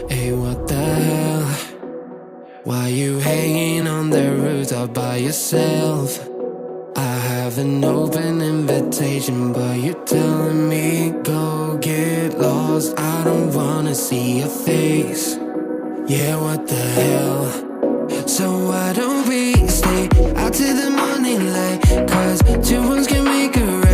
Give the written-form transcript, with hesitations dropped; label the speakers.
Speaker 1: Hey, what the hell? Why you hanging on the rooftop by yourself? I have an open invitation, but you're telling me go get lost. I don't wanna see your face. Yeah, what the hell? So why don't we stay out till the morning light? 'Cause two wrongs can make a right.